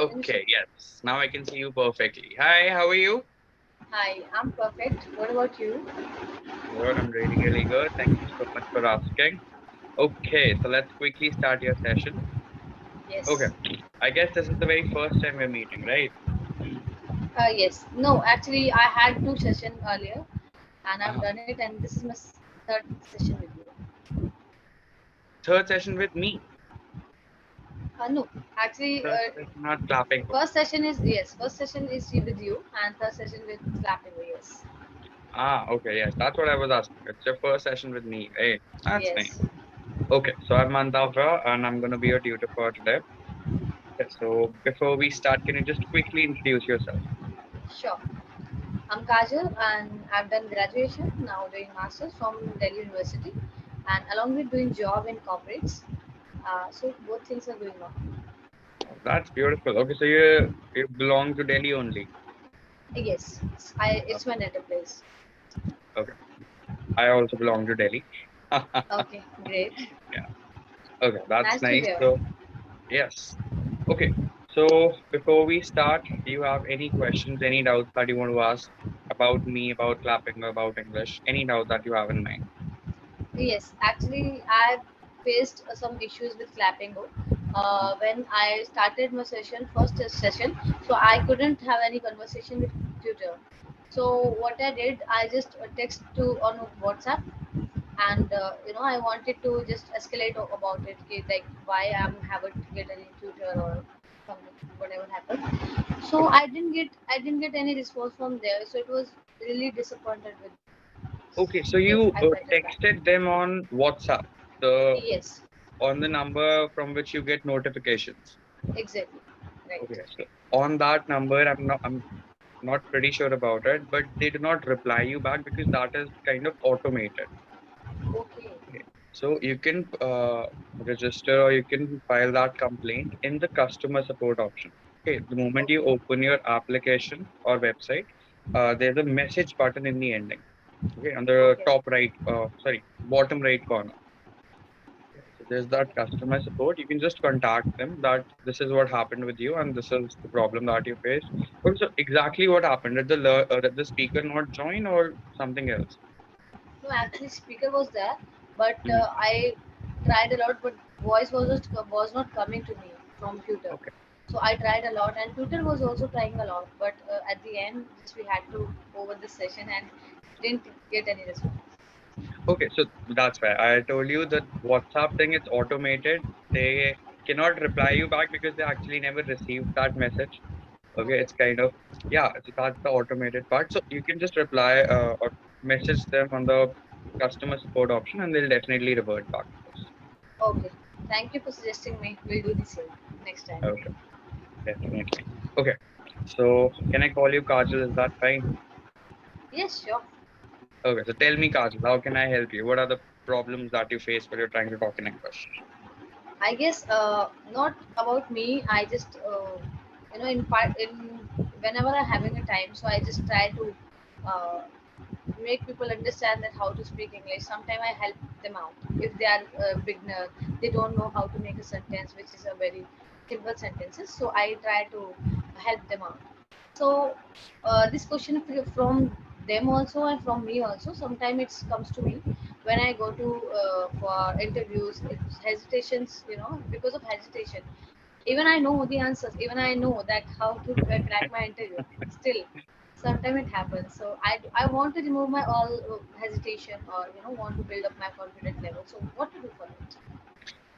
Let me see. Okay, yes. Now I can see you perfectly. Hi, how are you? Hi, I'm perfect. What about you? Good, I'm really, really good. Thank you so much for asking. Okay, so let's quickly start your session. Okay, Yes. I guess this is the very first time we're meeting, right? Yes. No, actually, I had two sessions earlier, and I've Uh-huh. done it, and this is my third session with you. Third session with me. No, actually, Third session, not clapping. first session is with you, and third session with Clapingo. Yes. Ah, okay, yes, that's what I was asking. It's your first session with me, right? That's nice. Yes. Okay, so I'm Mantavra, and I'm going to be your tutor for today. Okay, so before we start, can you just quickly introduce yourself? Sure. I'm Kajal, and I've done graduation now doing masters from Delhi University, and along with doing job in corporates. So both things are going on. That's beautiful. Okay, so you belong to Delhi only. Yes, it's my native place. Okay. I also belong to Delhi. Okay, great. Yeah. Okay, that's Nice to nice. hear. So, yes. Okay. So, before we start, do you have any questions, any doubts that you want to ask about me, about clapping, about English? Any doubt that you have in mind? Yes, actually, I faced some issues with Clapingo when I started my session, first session. So I couldn't have any conversation with tutor. So what I did, I just text to on WhatsApp, and I wanted to just escalate about it, like why I'm haven't get any tutor or something, whatever happened. So Okay. I didn't get any response from there. So it was really disappointed with. Okay. So Yes, you I felt it bad. texted them on WhatsApp, the Yes, on the number from which you get notifications. exactly. Right. Okay. So on that number, I'm not pretty sure about it, but they do not reply you back because that is kind of automated. Okay. Okay. So you can register or you can file that complaint in the customer support option. Okay. The moment you Okay. open your application or website, there's a message button in the ending. Okay. On the Okay. top right, bottom right corner. Yeah, so there's that customer support. You can just contact them that this is what happened with you and this is the problem that you faced. Okay, so exactly what happened? Did the speaker not join or something else? No, actually, speaker was there, but Mhm. I tried a lot, but voice was not coming to me from tutor. Okay. So I tried a lot, and tutor was also trying a lot, but at the end, just we had to over the session and didn't get any response. Okay, so that's why I told you that WhatsApp thing is automated. They cannot reply you back because they actually never received that message. Okay, Okay. it's kind of yeah, so that's the automated part. So you can just reply or message them on the customer support option, and they'll definitely revert back to us. Okay. Thank you for suggesting me. We'll do the same next time. Okay, definitely. Okay, so can I call you Kajal? Is that fine? Yes, sure. Okay, so tell me, Kajal, how can I help you? What are the problems that you face when you're trying to talk in English? I guess not about me. I just in part in whenever I'm having a time, so I just try to uh, make people understand that how to speak English. Sometimes I help them out if they are beginner. They don't know how to make a sentence, which is a very simple sentences. So I try to help them out. So this question from them also and from me also. Sometimes it comes to me when I go to for interviews. It's hesitations, because of hesitation. Even I know the answers. Even I know that how to crack my interview. Still, sometimes it happens. So I want to remove my all hesitation, or want to build up my confidence level. So what to do for it?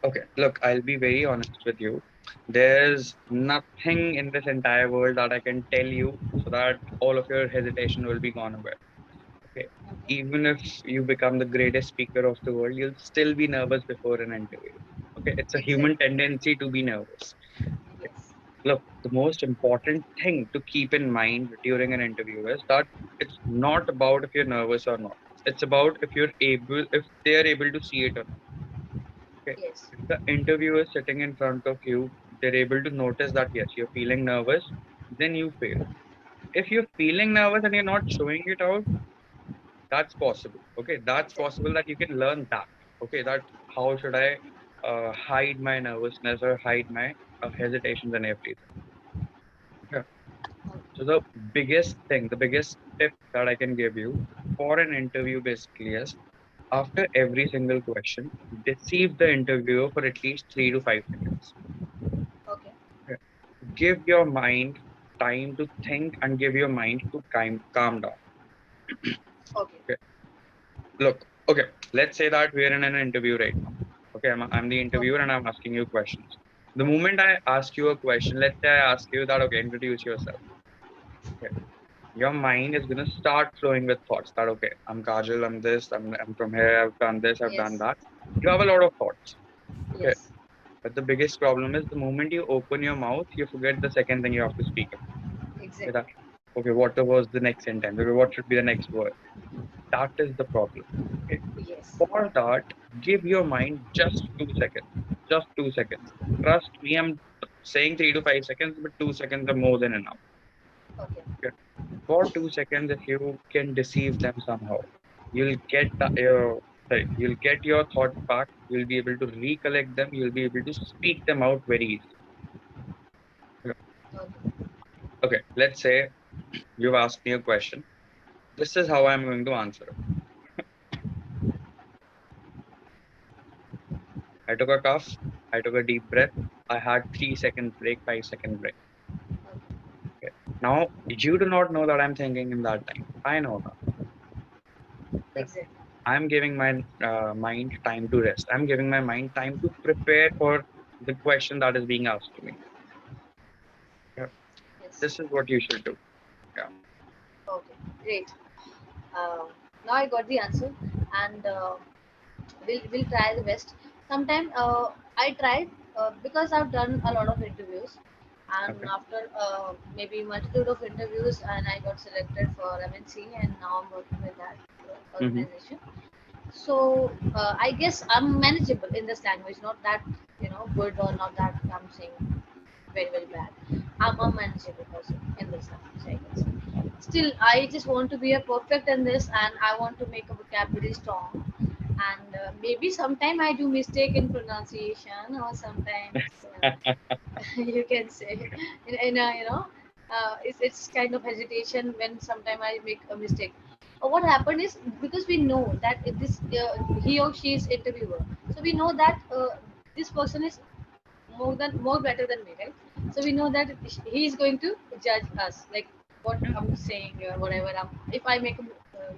Okay, look, I'll be very honest with you. There's nothing in this entire world that I can tell you so that all of your hesitation will be gone away. Okay. Okay. Even if you become the greatest speaker of the world, you'll still be nervous before an interview. Okay. It's a human Exactly. tendency to be nervous. Okay. Yes. Look, the most important thing to keep in mind during an interview is that it's not about if you're nervous or not. It's about if they are able to see it or not. Okay. Yes. If the interviewer is sitting in front of you, they're able to notice that yes, you're feeling nervous, then you fail. If you're feeling nervous and you're not showing it out, that's possible. Okay, that's Exactly. possible that you can learn that. Okay, that how should I hide my nervousness or hide my hesitations and everything. So the biggest thing, the biggest tip that I can give you for an interview basically is after every single question, deceive the interviewer for at least 3 to 5 seconds. Okay. Okay. Give your mind time to think and give your mind to calm down. Okay. Okay. Look, okay, let's say that we're in an interview right now. Okay, I'm the interviewer Okay. and I'm asking you questions. The moment I ask you a question, let's say I ask you that, okay, introduce yourself. Okay. Your mind is going to start flowing with thoughts that, okay, I'm Kajal, I'm this, I'm from here, I've done this, I've done Yes. that. You have a lot of thoughts. Okay. Yes. But the biggest problem is the moment you open your mouth, you forget the second thing you have to speak about. Okay, Exactly. okay, what was the next sentence? Okay, what should be the next word? That is the problem. Okay. Yes. For that, give your mind just 2 seconds. Just 2 seconds. Trust me, I'm saying 3 to 5 seconds, but 2 seconds are more than enough. Okay. Okay. For 2 seconds, if you can deceive them somehow, you'll get you'll get your thoughts back. You'll be able to recollect them. You'll be able to speak them out very easily. Okay. Okay. Okay, let's say you've asked me a question. This is how I'm going to answer it. I took a cough. I took a deep breath. I had 3 seconds break, 5 second break. Okay. Okay. Now, you do not know that I'm thinking in that time. I know that. Okay. Exactly. I'm giving my mind time to rest. I'm giving my mind time to prepare for the question that is being asked to me. Okay. Yes. This is what you should do. Yeah. Okay. Great. Uh, Now I got the answer, and we'll try the best. Sometime I tried because I've done a lot of interviews, and Okay. after maybe multitude of interviews, and I got selected for MNC, and now I'm working with that Mm-hmm. organization. So I guess I'm manageable in this language. Not that good, or not that I'm saying very bad. I'm a manageable person in this language, I guess. Still, I just want to be a perfect in this, and I want to make a vocabulary strong. And maybe sometime I do mistake in pronunciation, or sometimes you can say in a it's kind of hesitation when sometime I make a mistake. What happened is, because we know that if this he or she is interviewer, so we know that this person is more better than me, right? So we know that he is going to judge us, like what Yeah. I'm saying or whatever. If I make a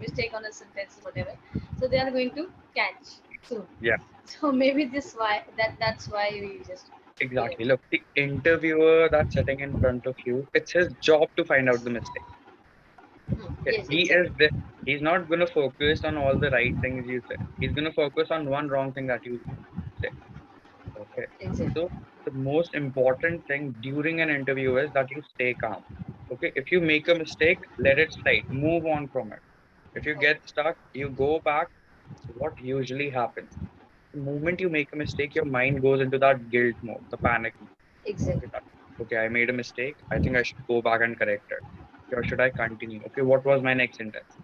mistake on a sentence, whatever, so they are going to catch soon. Yeah. So maybe this why that's why we just fear. Exactly. Look, the interviewer that's sitting in front of you, it's his job to find out the mistake. Okay. Yes, He is exactly. this. He's not going to focus on all the right things you say. He's going to focus on one wrong thing that you say. Okay. Exactly. So the most important thing during an interview is that you stay calm. Okay. If you make a mistake, let it slide. Move on from it. If you Okay. get stuck, you go back. What usually happens? The moment you make a mistake, your mind goes into that guilt mode, the panic mode. Exactly. Okay, okay, I made a mistake. I think I should go back and correct it. Or should I continue? Okay, what was my next sentence?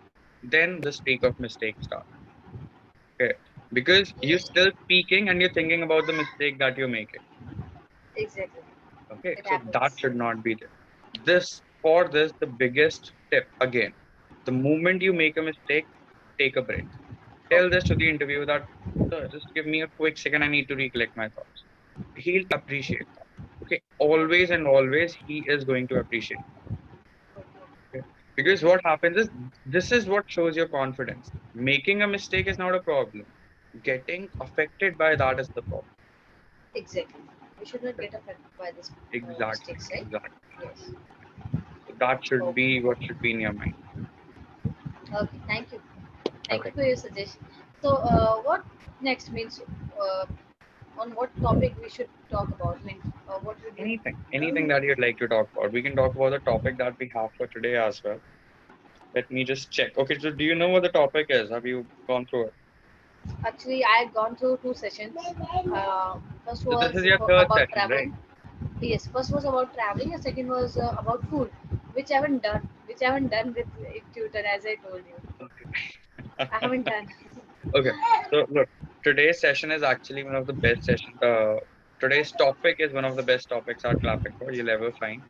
Then the streak of mistakes starts. Okay. Because you're Yes. still speaking and you're thinking about the mistake that you're making. Exactly. Okay. It So that happens. should not be there. For this, the biggest tip again, the moment you make a mistake, take a break. Tell Okay. this to the interviewer that, sir, just give me a quick second. I need to recollect my thoughts. He'll appreciate that. Okay. Always and always, he is going to appreciate. Okay. Okay. Because what happens is this is what shows your confidence. Making a mistake is not a problem. Getting affected by that is the problem. Exactly. We should not get affected by this Exactly, mistakes, right? exactly. Yes. So that should Okay. be what should be in your mind. Okay. Thank you. Thank you Okay. for your suggestion. So, what next means? Uh, on what topic we should talk about? Means, what would you? Anything that you'd like to talk about. We can talk about the topic that we have for today as well. Let me just check. Okay, so do you know what the topic is? Have you gone through it? Actually, I had gone through two sessions. First So this is was your third about session, right? traveling. Yes, first was about traveling, and second was about food, which I haven't done. Which I haven't done with tutor, as I told you. I haven't done. Okay. So look, today's session is actually one of the best sessions. Today's topic is one of the best topics at Clapingo you'll ever find.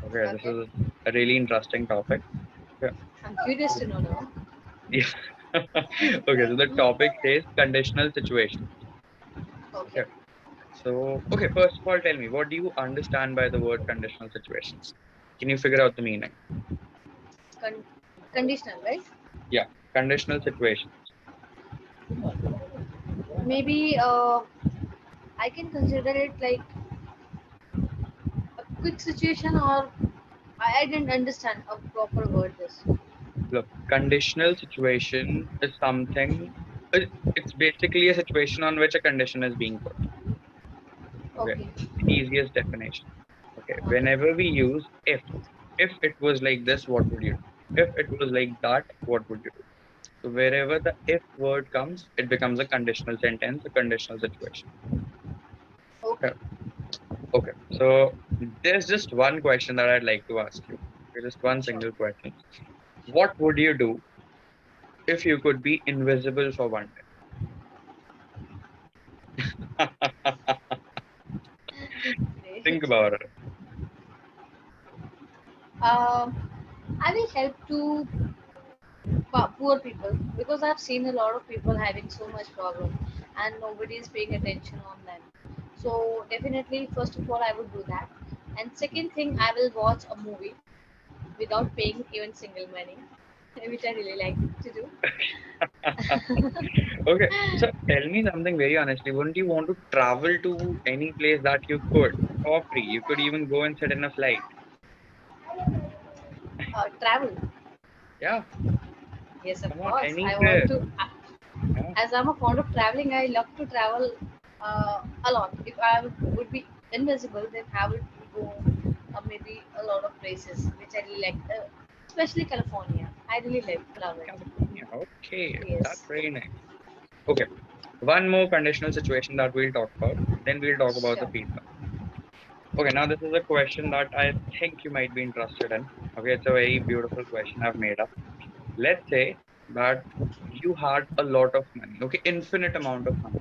Okay, this Okay. is a really interesting topic. Yeah. I'm curious to know now. Yeah. Okay, so the topic says conditional situation. Okay. Okay. So, okay, first of all, tell me, what do you understand by the word conditional situations? Can you figure out the meaning? Con- Conditional, right? Yeah, conditional situation. Maybe I can consider it like a quick situation, or I didn't understand a proper word. This. Look, conditional situation is something, it's basically a situation on which a condition is being put. Okay, Okay. easiest definition. Okay, Okay. whenever we use if it was like this, what would you do? If it was like that, what would you do? So wherever the if word comes, it becomes a conditional sentence, a conditional situation. Okay. Okay. Okay. So there's just one question that I'd like to ask you. Okay, just one Sure. single question. What would you do if you could be invisible for one day? Think Great. about it. Um, I will help to poor people because I've seen a lot of people having so much problem and nobody is paying attention on them. So definitely, first of all, I would do that. And second thing, I will watch a movie without paying even single money, which I really like to do. Okay. So tell me something very honestly. Wouldn't you want to travel to any place that you could for free? You could even go and sit in a flight. Travel. Yeah. Yes, of Come on, course. I want anywhere. to. Yeah. As I'm a fond of traveling, I love to travel a lot. If I would be invisible, then I would go maybe a lot of places which I really like, especially California. I really love it. California. Okay. That's Yes, very nice. Okay. One more conditional situation that we'll talk about. Then we'll talk about the sure. feedback. Okay, now this is a question that I think you might be interested in. Okay, it's a very beautiful question I've made up. Let's say that you had a lot of money, okay, infinite amount of money.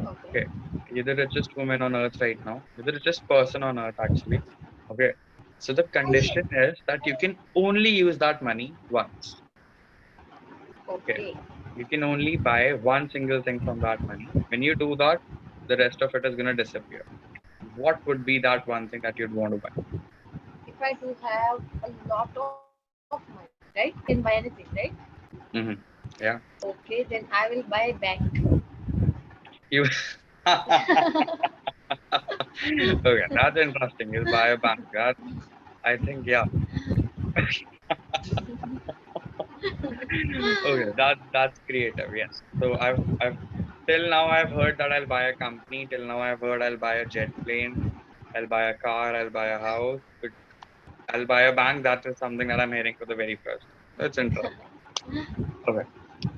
Okay. Okay, you're the richest woman on earth right now. You're the richest person on earth, actually. Okay, so the condition is that you can only use that money once. Okay, Okay. you can only buy one single thing from that money. When you do that, the rest of it is going to disappear. What would be that one thing that you'd want to buy? If I do have a lot of money, right? Can buy anything, right? Hmm. Yeah. Okay, then I will buy a bank. You okay, that's interesting. You'll buy a bank. That I think, yeah. Okay, that's creative. Yes. So I've till now I've heard that I'll buy a company. Till now I've heard I'll buy a jet plane. I'll buy a car. I'll buy a house. But I'll buy a bank. That is something that I'm hearing for the very first. That's interesting. Okay,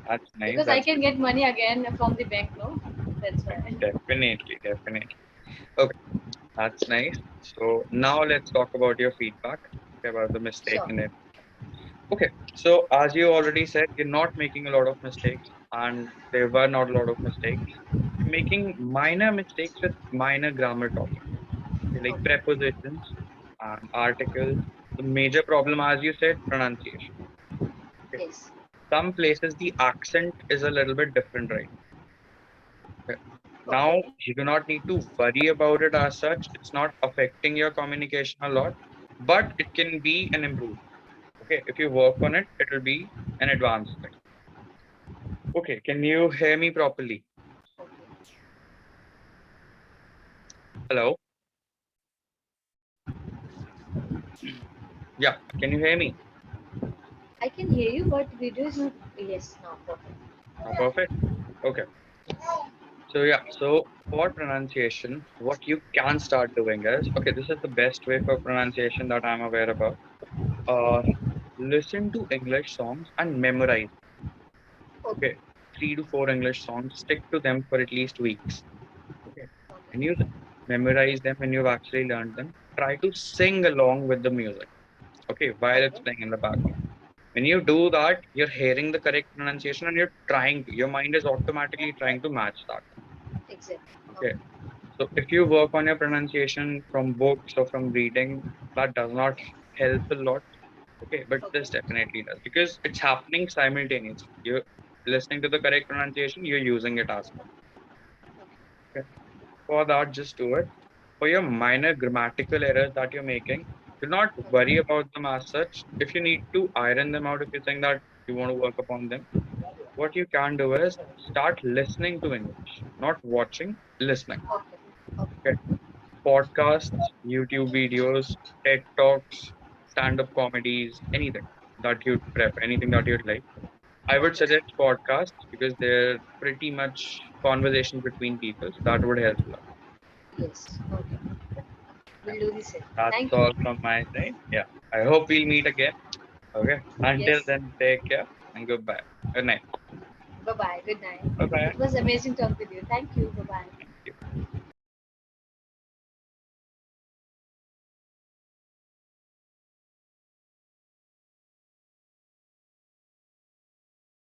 that's nice. Because I That's can get money again from the bank, no? That's nice. why. Definitely, definitely. Okay, that's nice. So now let's talk about your feedback. Okay, about the mistake Sure. in it. Okay, so as you already said, you're not making a lot of mistakes, and there were not a lot of mistakes. You're making minor mistakes with minor grammar topics, okay, like Okay. prepositions and articles. The major problem, as you said, pronunciation. Okay. Yes. Some places the accent is a little bit different, right? Okay. Okay. Now, you do not need to worry about it as such. It's not affecting your communication a lot, but it can be an improvement. Okay, if you work on it, it will be an advanced thing. Okay, can you hear me properly? Okay. Hello? Yeah, can you hear me? I can hear you, but video is not. Yes, now perfect. Now, perfect. Okay, so yeah, so for pronunciation, what you can start doing is okay, this is the best way for pronunciation that I'm aware about. Uh, Listen to English songs and memorize. Okay. Okay, 3 to 4 English songs, stick to them for at least weeks. Okay, when you memorize them, when you've actually learned them, try to sing along with the music. Okay, while it's Okay. playing in the background. When you do that, you're hearing the correct pronunciation and you're trying to, your mind is automatically trying to match that. Exactly. Okay. Okay. So if you work on your pronunciation from books or from reading, that does not help a lot. Okay, but Okay. this definitely does because it's happening simultaneously. You're listening to the correct pronunciation, you're using it as well. Okay. For that, just do it. For your minor grammatical errors that you're making, do not worry about them as such. If you need to iron them out, if you think that you want to work upon them, what you can do is start listening to English, not watching, listening. Okay. Okay. Okay. Podcasts, YouTube videos, TED Talks, stand-up comedies, anything that you'd prefer, anything that you'd like. I would Okay. suggest podcasts because they're pretty much conversations between people, so that would help a lot. Yes. Okay. Yeah. We'll do the same. That's Thank you. all from my side. Yeah. I hope we'll meet again. Okay. Until Yes. then, take care and goodbye. Good night. Bye bye. Good night. Bye bye. It was amazing talk with you. Thank you. Bye bye.